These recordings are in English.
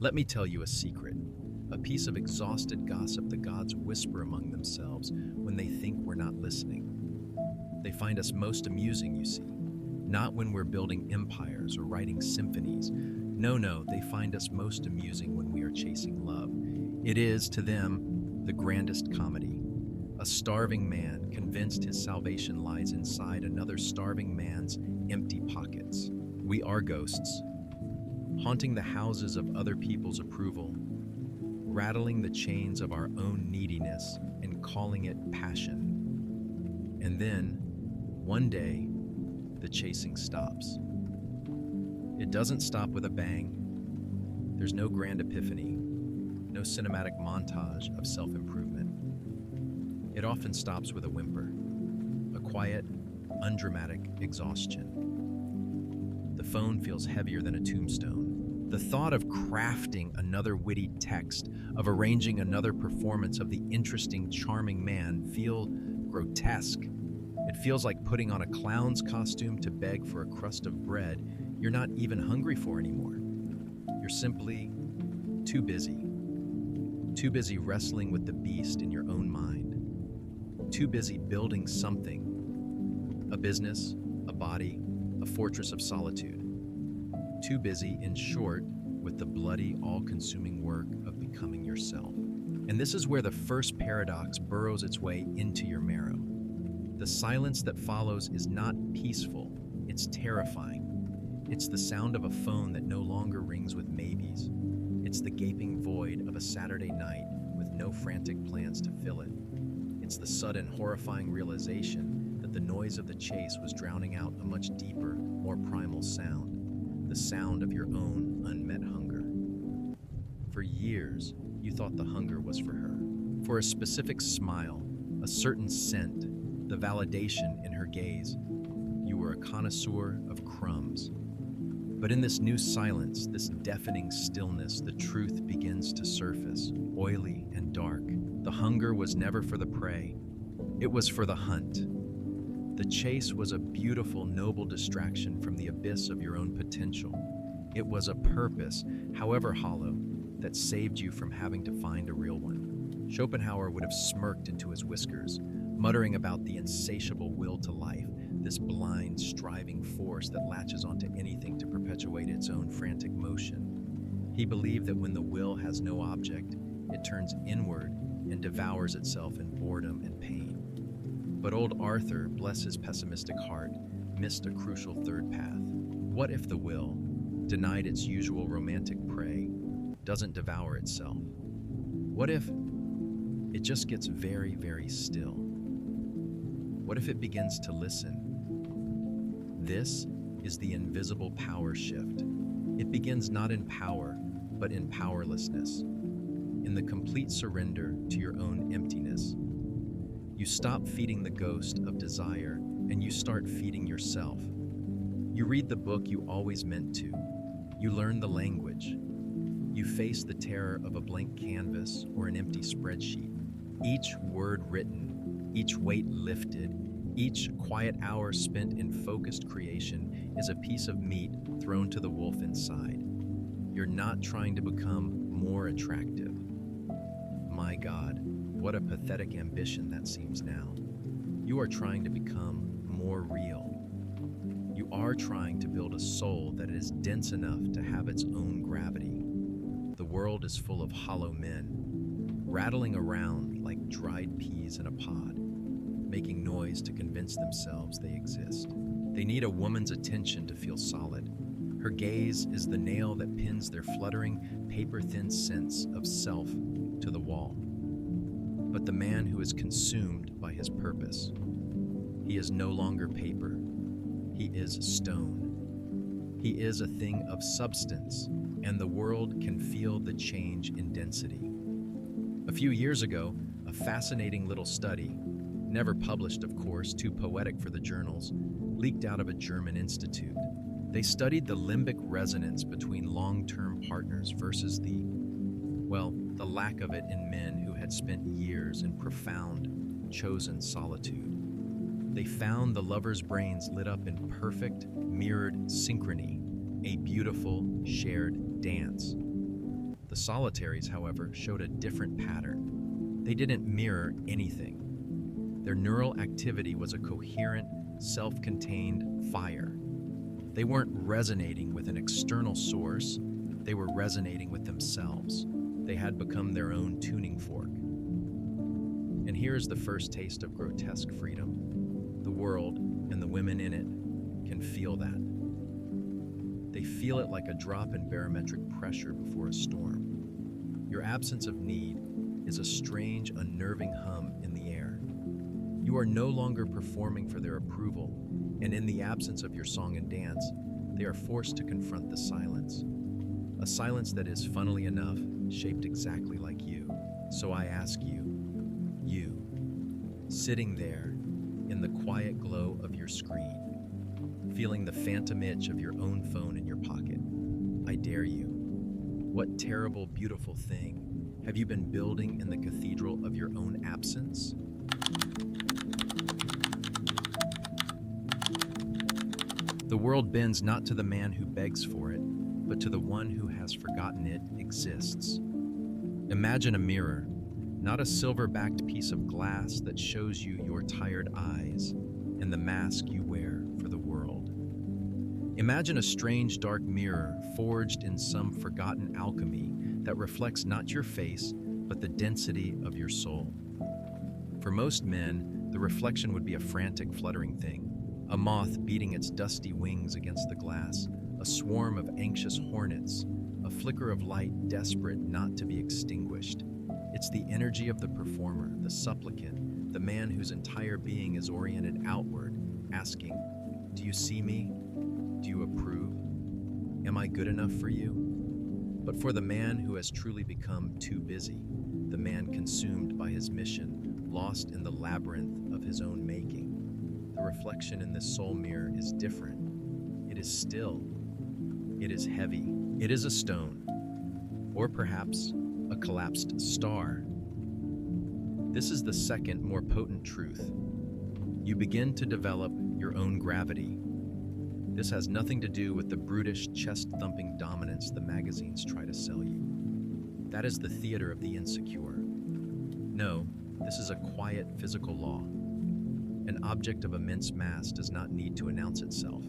Let me tell you a secret, a piece of exhausted gossip the gods whisper among themselves when they think we're not listening. They find us most amusing, you see, not when we're building empires or writing symphonies. No, they find us most amusing when we are chasing love. It is, to them, the grandest comedy. A starving man convinced his salvation lies inside another starving man's empty pockets. We are ghosts, haunting the houses of other people's approval, rattling the chains of our own neediness and calling it passion. And then, one day, the chasing stops. It doesn't stop with a bang. There's no grand epiphany, no cinematic montage of self-improvement. It often stops with a whimper, a quiet, undramatic exhaustion. The phone feels heavier than a tombstone. The thought of crafting another witty text, of arranging another performance of the interesting, charming man feel grotesque. It feels like putting on a clown's costume to beg for a crust of bread you're not even hungry for anymore. You're simply too busy. Too busy wrestling with the beast in your own mind. Too busy building something, a business, a body, a fortress of solitude. Too busy, in short, with the bloody, all-consuming work of becoming yourself. And this is where the first paradox burrows its way into your marrow. The silence that follows is not peaceful, it's terrifying. It's the sound of a phone that no longer rings with maybes. It's the gaping void of a Saturday night with no frantic plans to fill it. It's the sudden, horrifying realization that the noise of the chase was drowning out a much deeper, more primal sound, the sound of your own unmet hunger. For years, you thought the hunger was for her, for a specific smile, a certain scent, the validation in her gaze. You were a connoisseur of crumbs. But in this new silence, this deafening stillness, the truth begins to surface, oily and dark. The hunger was never for the prey, it was for the hunt. The chase was a beautiful, noble distraction from the abyss of your own potential. It was a purpose, however hollow, that saved you from having to find a real one. Schopenhauer would have smirked into his whiskers, muttering about the insatiable will to life, this blind, striving force that latches onto anything to perpetuate its own frantic motion. He believed that when the will has no object, it turns inward and devours itself in boredom and pain. But old Arthur, bless his pessimistic heart, missed a crucial third path. What if the will, denied its usual romantic prey, doesn't devour itself? What if it just gets very, very still? What if it begins to listen? This is the invisible power shift. It begins not in power, but in powerlessness, in the complete surrender to your own emptiness. You stop feeding the ghost of desire, and you start feeding yourself. You read the book you always meant to. You learn the language. You face the terror of a blank canvas or an empty spreadsheet. Each word written, each weight lifted, each quiet hour spent in focused creation is a piece of meat thrown to the wolf inside. You're not trying to become more attractive. My God, what a pathetic ambition that seems now. You are trying to become more real. You are trying to build a soul that is dense enough to have its own gravity. The world is full of hollow men, rattling around like dried peas in a pod, making noise to convince themselves they exist. They need a woman's attention to feel solid. Her gaze is the nail that pins their fluttering, paper-thin sense of self to the wall. But the man who is consumed by his purpose, he is no longer paper. He is stone. He is a thing of substance, and the world can feel the change in density. A few years ago, a fascinating little study, never published, of course, too poetic for the journals, leaked out of a German institute. They studied the limbic resonance between long-term partners versus the lack of it in men who had spent years in profound, chosen solitude. They found the lovers' brains lit up in perfect, mirrored synchrony, a beautiful, shared dance. The solitaries, however, showed a different pattern. They didn't mirror anything. Their neural activity was a coherent, self-contained fire. They weren't resonating with an external source, they were resonating with themselves. They had become their own tuning fork. And here's the first taste of grotesque freedom. The world, and the women in it, can feel that. They feel it like a drop in barometric pressure before a storm. Your absence of need is a strange, unnerving hum in the air. You are no longer performing for their approval, and in the absence of your song and dance, they are forced to confront the silence. A silence that is, funnily enough, shaped exactly like you. So I ask you, sitting there in the quiet glow of your screen, feeling the phantom itch of your own phone in your pocket, I dare you. What terrible, beautiful thing have you been building in the cathedral of your own absence? The world bends not to the man who begs for it, but to the one who has forgotten it exists. Imagine a mirror, not a silver-backed piece of glass that shows you your tired eyes and the mask you wear for the world. Imagine a strange dark mirror forged in some forgotten alchemy that reflects not your face, but the density of your soul. For most men, the reflection would be a frantic, fluttering thing, a moth beating its dusty wings against the glass, a swarm of anxious hornets, a flicker of light desperate not to be extinguished. It's the energy of the performer, the supplicant, the man whose entire being is oriented outward, asking, "Do you see me? Do you approve? Am I good enough for you?" But for the man who has truly become too busy, the man consumed by his mission, lost in the labyrinth of his own making, the reflection in this soul mirror is different. It is still. It is heavy. It is a stone, or perhaps a collapsed star. This is the second, more potent truth. You begin to develop your own gravity. This has nothing to do with the brutish, chest-thumping dominance the magazines try to sell you. That is the theater of the insecure. No, this is a quiet, physical law. An object of immense mass does not need to announce itself.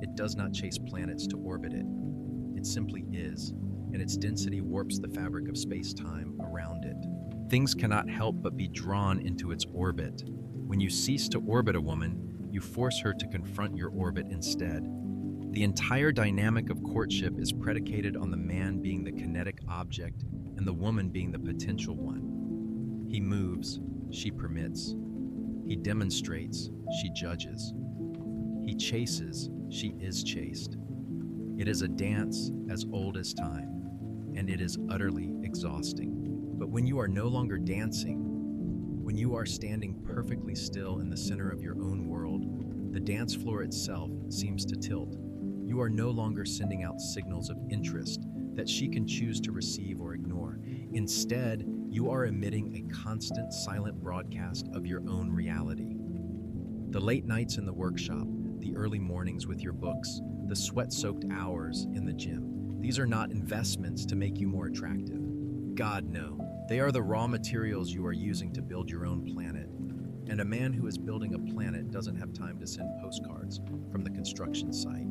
It does not chase planets to orbit it. It simply is, and its density warps the fabric of space-time around it. Things cannot help but be drawn into its orbit. When you cease to orbit a woman, you force her to confront your orbit instead. The entire dynamic of courtship is predicated on the man being the kinetic object and the woman being the potential one. He moves, she permits. He demonstrates, she judges. He chases, she is chased. It is a dance as old as time, and it is utterly exhausting. But when you are no longer dancing, when you are standing perfectly still in the center of your own world, the dance floor itself seems to tilt. You are no longer sending out signals of interest that she can choose to receive or ignore. Instead, you are emitting a constant, silent broadcast of your own reality. The late nights in the workshop, the early mornings with your books, the sweat-soaked hours in the gym, these are not investments to make you more attractive. God, no. They are the raw materials you are using to build your own planet. And a man who is building a planet doesn't have time to send postcards from the construction site.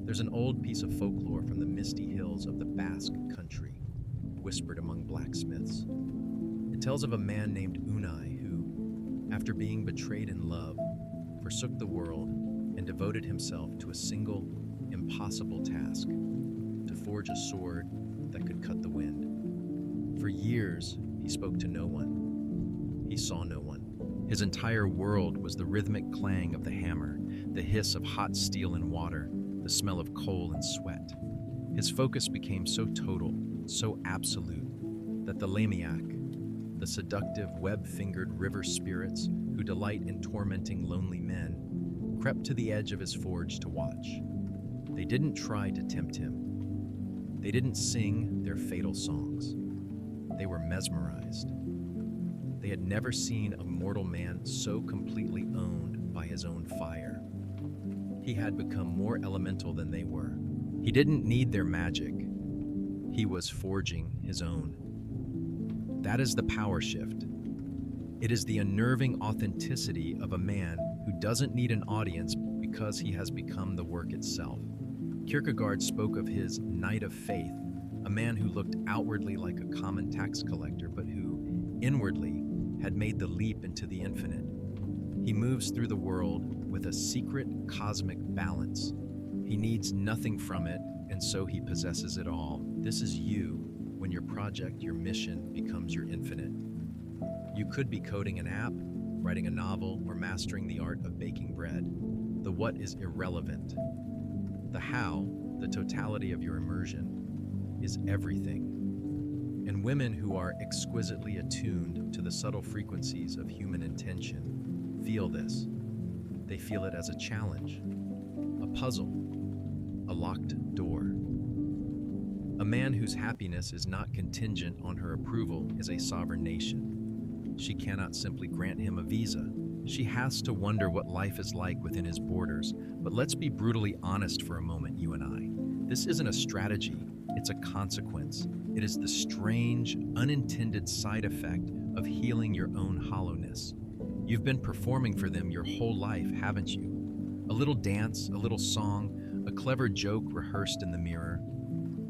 There's an old piece of folklore from the misty hills of the Basque country, whispered among blacksmiths. It tells of a man named Unai who, after being betrayed in love, forsook the world and devoted himself to a single, impossible task, to forge a sword that could cut the wind. For years, he spoke to no one. He saw no one. His entire world was the rhythmic clang of the hammer, the hiss of hot steel and water, the smell of coal and sweat. His focus became so total, so absolute, that the Lamiac, the seductive, web-fingered river spirits who delight in tormenting lonely men, crept to the edge of his forge to watch. They didn't try to tempt him. They didn't sing their fatal songs. They were mesmerized. They had never seen a mortal man so completely owned by his own fire. He had become more elemental than they were. He didn't need their magic. He was forging his own. That is the power shift. It is the unnerving authenticity of a man who doesn't need an audience because he has become the work itself. Kierkegaard spoke of his knight of faith, a man who looked outwardly like a common tax collector, but who, inwardly, had made the leap into the infinite. He moves through the world with a secret cosmic balance. He needs nothing from it, and so he possesses it all. This is you when your project, your mission, becomes your infinite. You could be coding an app, writing a novel, or mastering the art of baking bread. The what is irrelevant. The how, the totality of your immersion, is everything. And women who are exquisitely attuned to the subtle frequencies of human intention feel this. They feel it as a challenge, a puzzle, a locked door. A man whose happiness is not contingent on her approval is a sovereign nation. She cannot simply grant him a visa. She has to wonder what life is like within his borders. But let's be brutally honest for a moment, you and I. This isn't a strategy, it's a consequence. It is the strange, unintended side effect of healing your own hollowness. You've been performing for them your whole life, haven't you? A little dance, a little song, a clever joke rehearsed in the mirror.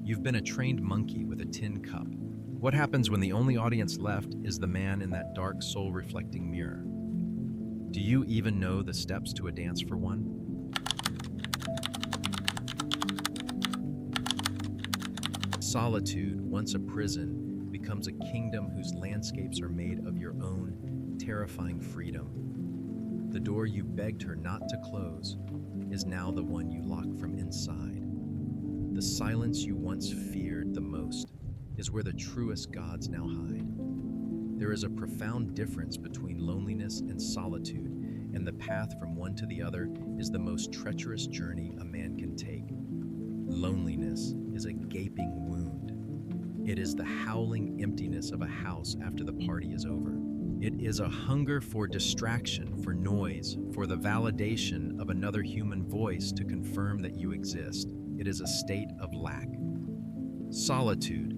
You've been a trained monkey with a tin cup. What happens when the only audience left is the man in that dark, soul-reflecting mirror? Do you even know the steps to a dance for one? Solitude, once a prison, becomes a kingdom whose landscapes are made of your own terrifying freedom. The door you begged her not to close is now the one you lock from inside. The silence you once feared the most is where the truest gods now hide. There is a profound difference between loneliness and solitude, and the path from one to the other is the most treacherous journey a man can take. Loneliness is a gaping wound. It is the howling emptiness of a house after the party is over. It is a hunger for distraction, for noise, for the validation of another human voice to confirm that you exist. It is a state of lack. Solitude.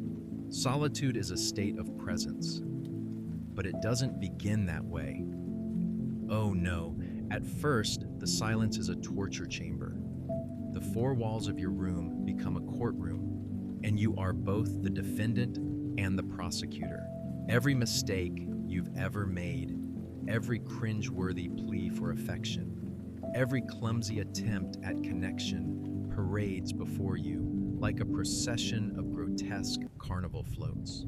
Solitude is a state of presence. But it doesn't begin that way. Oh no, at first, the silence is a torture chamber. The four walls of your room become a courtroom, and you are both the defendant and the prosecutor. Every mistake you've ever made, every cringe-worthy plea for affection, every clumsy attempt at connection parades before you like a procession of grotesque carnival floats.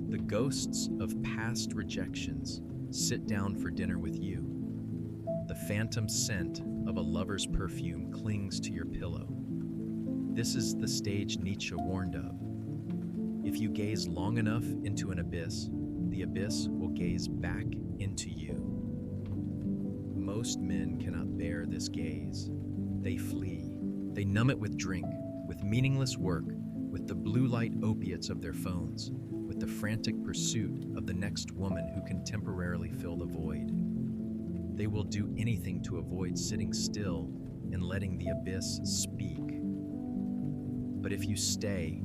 The ghosts of past rejections sit down for dinner with you. The phantom scent of a lover's perfume clings to your pillow. This is the stage Nietzsche warned of. If you gaze long enough into an abyss, the abyss will gaze back into you. Most men cannot bear this gaze. They flee. They numb it with drink, with meaningless work, with the blue light opiates of their phones, with the frantic pursuit of the next woman who can temporarily fill the void. They will do anything to avoid sitting still and letting the abyss speak. But if you stay,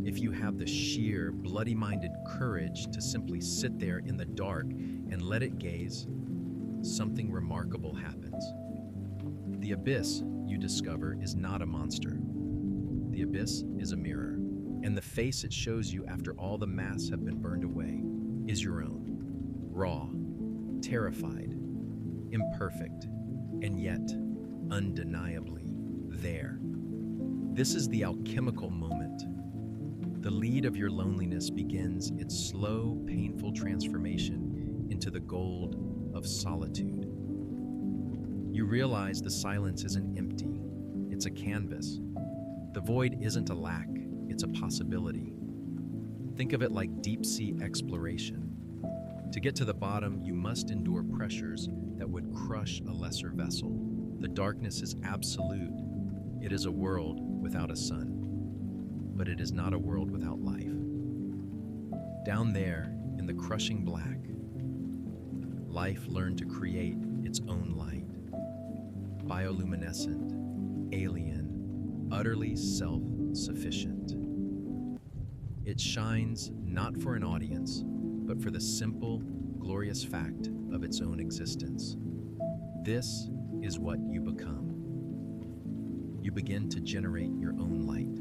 if you have the sheer, bloody-minded courage to simply sit there in the dark and let it gaze, something remarkable happens. The abyss, you discover, is not a monster. The abyss is a mirror, and the face it shows you after all the masks have been burned away is your own. Raw, terrified, imperfect, and yet undeniably there. This is the alchemical moment. The lead of your loneliness begins its slow, painful transformation into the gold of solitude. You realize the silence isn't empty, it's a canvas. The void isn't a lack, it's a possibility. Think of it like deep-sea exploration. To get to the bottom, you must endure pressures that would crush a lesser vessel. The darkness is absolute. It is a world without a sun. But it is not a world without life. Down there, in the crushing black, life learned to create its own light. Bioluminescent, alien, utterly self-sufficient. It shines not for an audience, but for the simple, glorious fact of its own existence. This is what you become. You begin to generate your own light.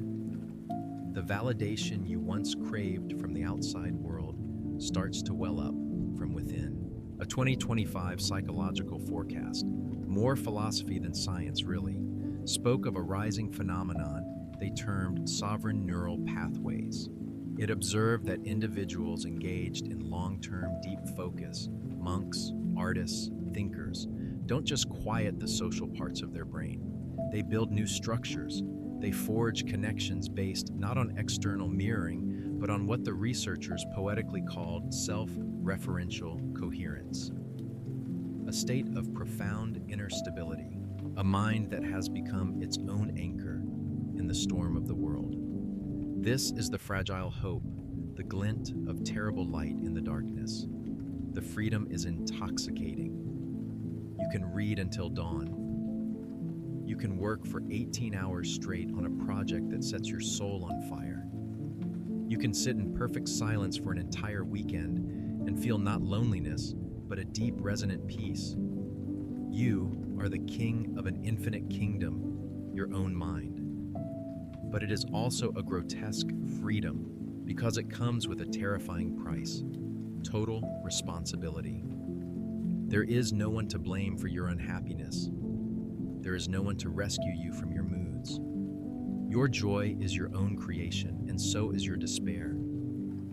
The validation you once craved from the outside world starts to well up from within. A 2025 psychological forecast, more philosophy than science really, spoke of a rising phenomenon they termed sovereign neural pathways. It observed that individuals engaged in long-term deep focus, monks, artists, thinkers, don't just quiet the social parts of their brain. They build new structures. They forge connections based not on external mirroring, but on what the researchers poetically called self-referential coherence. A state of profound inner stability, a mind that has become its own anchor in the storm of the world. This is the fragile hope, the glint of terrible light in the darkness. The freedom is intoxicating. You can read until dawn. You can work for 18 hours straight on a project that sets your soul on fire. You can sit in perfect silence for an entire weekend and feel not loneliness, but a deep, resonant peace. You are the king of an infinite kingdom, your own mind. But it is also a grotesque freedom because it comes with a terrifying price: total responsibility. There is no one to blame for your unhappiness. There is no one to rescue you from your moods. Your joy is your own creation, and so is your despair.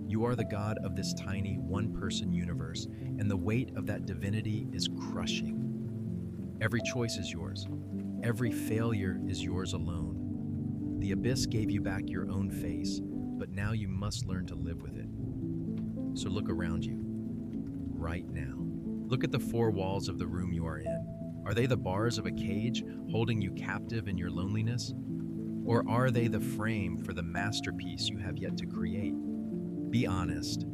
You are the god of this tiny one-person universe, and the weight of that divinity is crushing. Every choice is yours. Every failure is yours alone. The abyss gave you back your own face, but now you must learn to live with it. So look around you, right now. Look at the four walls of the room you are in. Are they the bars of a cage holding you captive in your loneliness? Or are they the frame for the masterpiece you have yet to create? Be honest.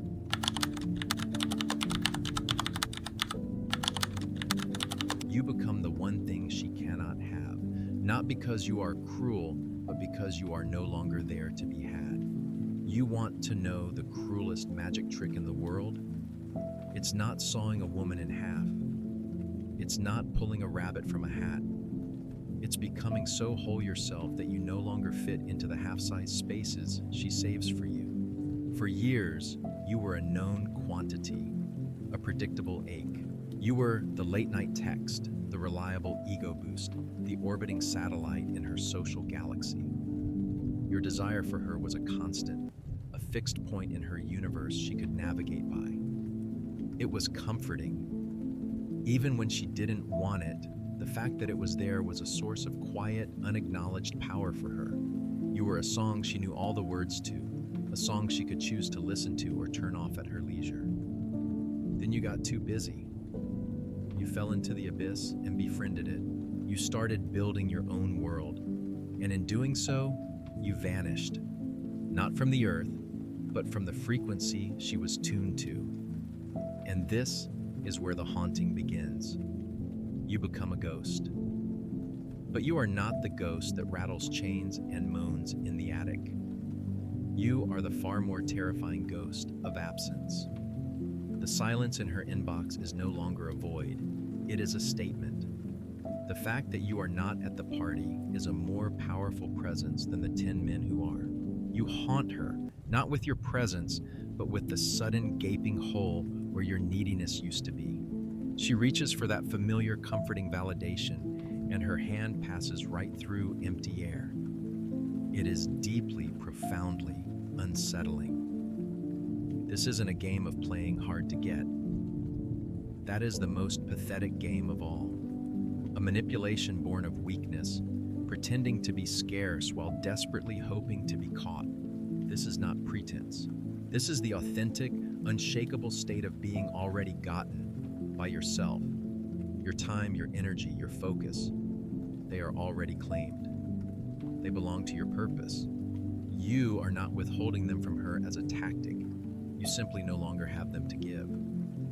You become the one thing she cannot have, not because you are cruel, but because you are no longer there to be had. You want to know the cruelest magic trick in the world? It's not sawing a woman in half. It's not pulling a rabbit from a hat. It's becoming so whole yourself that you no longer fit into the half-size spaces she saves for you. For years, you were a known quantity, a predictable ache. You were the late-night text, the reliable ego boost, the orbiting satellite in her social galaxy. Your desire for her was a constant, a fixed point in her universe she could navigate by. It was comforting. Even when she didn't want it, the fact that it was there was a source of quiet, unacknowledged power for her. You were a song she knew all the words to, a song she could choose to listen to or turn off at her leisure. Then you got too busy. You fell into the abyss and befriended it. You started building your own world, and in doing so, you vanished. Not from the earth, but from the frequency she was tuned to. And this is where the haunting begins. You become a ghost. But you are not the ghost that rattles chains and moans in the attic. You are the far more terrifying ghost of absence. The silence in her inbox is no longer a void. It is a statement. The fact that you are not at the party is a more powerful presence than the 10 men who are. You haunt her, not with your presence, but with the sudden gaping hole where your neediness used to be. She reaches for that familiar, comforting validation, and her hand passes right through empty air. It is deeply, profoundly unsettling. This isn't a game of playing hard to get. That is the most pathetic game of all. A manipulation born of weakness, pretending to be scarce while desperately hoping to be caught. This is not pretense. This is the authentic, unshakable state of being already gotten by yourself. Your time, your energy, your focus, they are already claimed. They belong to your purpose. You are not withholding them from her as a tactic. You simply no longer have them to give.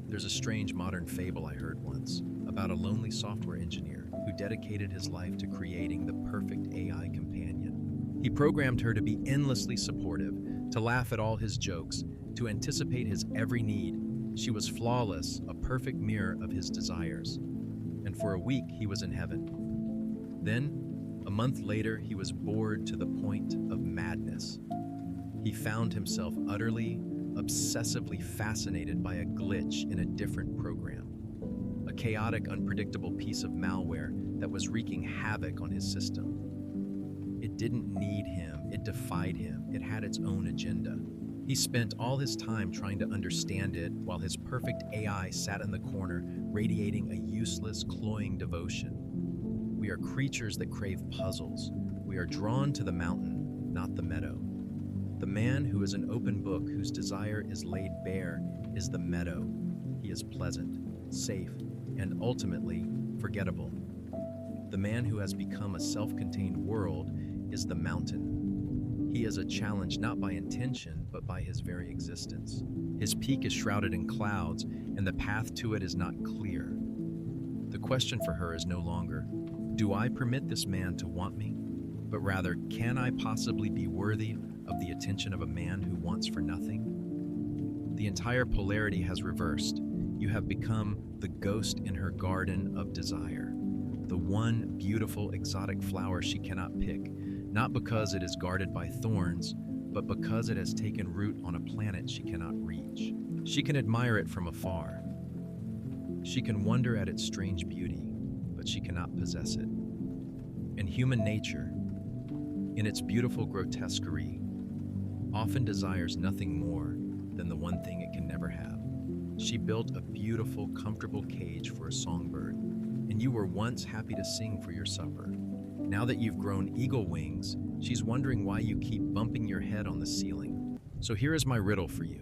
There's a strange modern fable I heard once about a lonely software engineer who dedicated his life to creating the perfect AI companion. He programmed her to be endlessly supportive, to laugh at all his jokes, to anticipate his every need. She was flawless, a perfect mirror of his desires. And for a week, he was in heaven. Then, a month later, he was bored to the point of madness. He found himself utterly, obsessively fascinated by a glitch in a different program. A chaotic, unpredictable piece of malware that was wreaking havoc on his system. It didn't need him, it defied him, it had its own agenda. He spent all his time trying to understand it while his perfect AI sat in the corner, radiating a useless, cloying devotion. We are creatures that crave puzzles. We are drawn to the mountain, not the meadow. The man who is an open book, whose desire is laid bare, is the meadow. He is pleasant, safe, and ultimately forgettable. The man who has become a self-contained world is the mountain. He is a challenge not by intention, but by his very existence. His peak is shrouded in clouds, and the path to it is not clear. The question for her is no longer, do I permit this man to want me? But rather, can I possibly be worthy of the attention of a man who wants for nothing? The entire polarity has reversed. You have become the ghost in her garden of desire, the one beautiful exotic flower she cannot pick, not because it is guarded by thorns, but because it has taken root on a planet she cannot reach. She can admire it from afar. She can wonder at its strange beauty, but she cannot possess it. And human nature, in its beautiful grotesquerie, often desires nothing more than the one thing it can never have. She built a beautiful, comfortable cage for a songbird, and you were once happy to sing for your supper. Now that you've grown eagle wings, she's wondering why you keep bumping your head on the ceiling. So here is my riddle for you.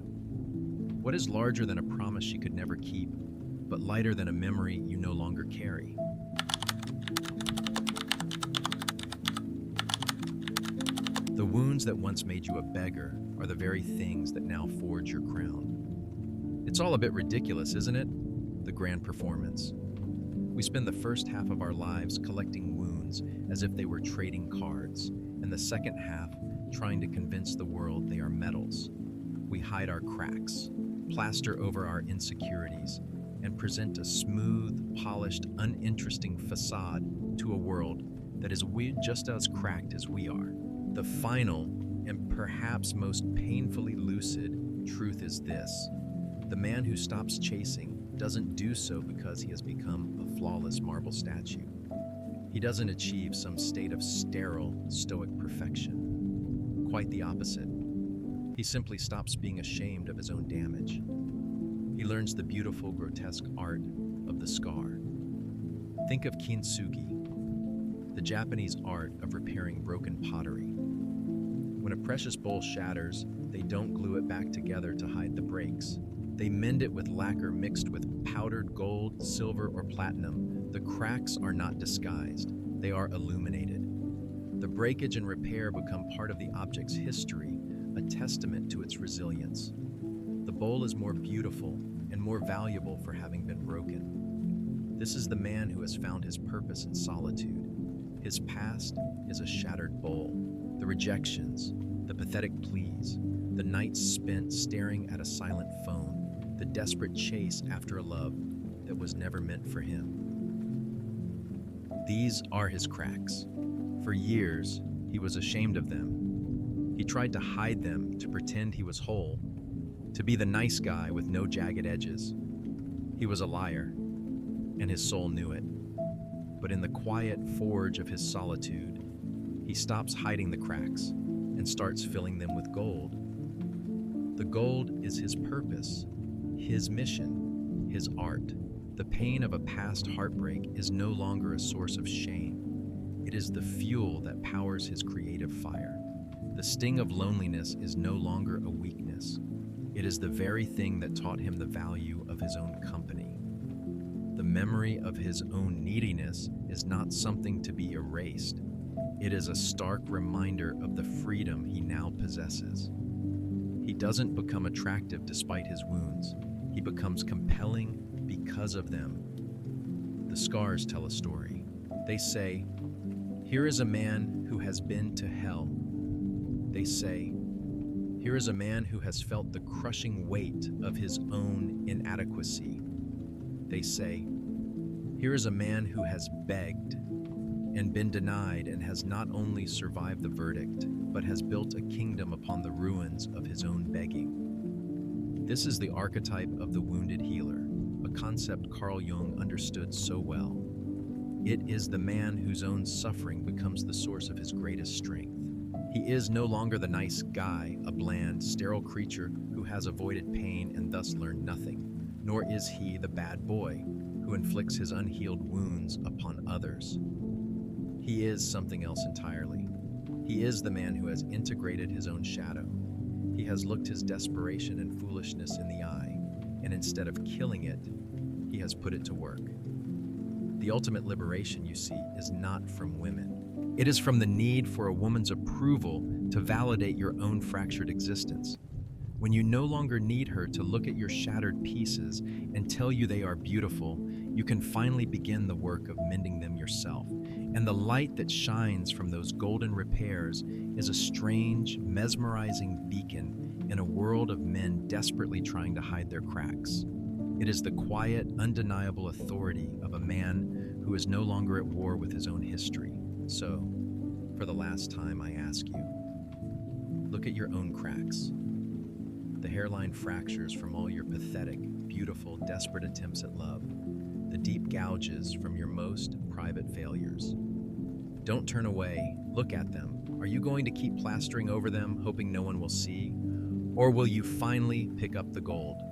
What is larger than a promise she could never keep, but lighter than a memory you no longer carry? The wounds that once made you a beggar are the very things that now forge your crown. It's all a bit ridiculous, isn't it? The grand performance. We spend the first half of our lives collecting wounds as if they were trading cards, and the second half trying to convince the world they are medals. We hide our cracks, plaster over our insecurities, and present a smooth, polished, uninteresting facade to a world that is just as cracked as we are. The final, and perhaps most painfully lucid, truth is this. The man who stops chasing doesn't do so because he has become a flawless marble statue. He doesn't achieve some state of sterile, stoic perfection. Quite the opposite. He simply stops being ashamed of his own damage. He learns the beautiful, grotesque art of the scar. Think of kintsugi, the Japanese art of repairing broken pottery. When a precious bowl shatters, they don't glue it back together to hide the breaks. They mend it with lacquer mixed with powdered gold, silver, or platinum. The cracks are not disguised, they are illuminated. The breakage and repair become part of the object's history, a testament to its resilience. The bowl is more beautiful and more valuable for having been broken. This is the man who has found his purpose in solitude. His past is a shattered bowl. The rejections, the pathetic pleas, the nights spent staring at a silent phone, the desperate chase after a love that was never meant for him. These are his cracks. For years, he was ashamed of them. He tried to hide them to pretend he was whole, to be the nice guy with no jagged edges. He was a liar, and his soul knew it. But in the quiet forge of his solitude, he stops hiding the cracks and starts filling them with gold. The gold is his purpose, his mission, his art. The pain of a past heartbreak is no longer a source of shame. It is the fuel that powers his creative fire. The sting of loneliness is no longer a weakness. It is the very thing that taught him the value of his own company. The memory of his own neediness is not something to be erased. It is a stark reminder of the freedom he now possesses. He doesn't become attractive despite his wounds. He becomes compelling because of them. The scars tell a story. They say, here is a man who has been to hell, They say, "Here is a man who has felt the crushing weight of his own inadequacy." They say, "Here is a man who has begged and been denied and has not only survived the verdict, but has built a kingdom upon the ruins of his own begging." This is the archetype of the wounded healer, a concept Carl Jung understood so well. It is the man whose own suffering becomes the source of his greatest strength. He is no longer the nice guy, a bland, sterile creature who has avoided pain and thus learned nothing, nor is he the bad boy who inflicts his unhealed wounds upon others. He is something else entirely. He is the man who has integrated his own shadow. He has looked his desperation and foolishness in the eye, and instead of killing it, he has put it to work. The ultimate liberation, you see, is not from women. It is from the need for a woman's approval to validate your own fractured existence. When you no longer need her to look at your shattered pieces and tell you they are beautiful, you can finally begin the work of mending them yourself. And the light that shines from those golden repairs is a strange, mesmerizing beacon in a world of men desperately trying to hide their cracks. It is the quiet, undeniable authority of a man who is no longer at war with his own history. So, for the last time, I ask you, look at your own cracks. The hairline fractures from all your pathetic, beautiful, desperate attempts at love. The deep gouges from your most private failures. Don't turn away. Look at them. Are you going to keep plastering over them, hoping no one will see? Or will you finally pick up the gold?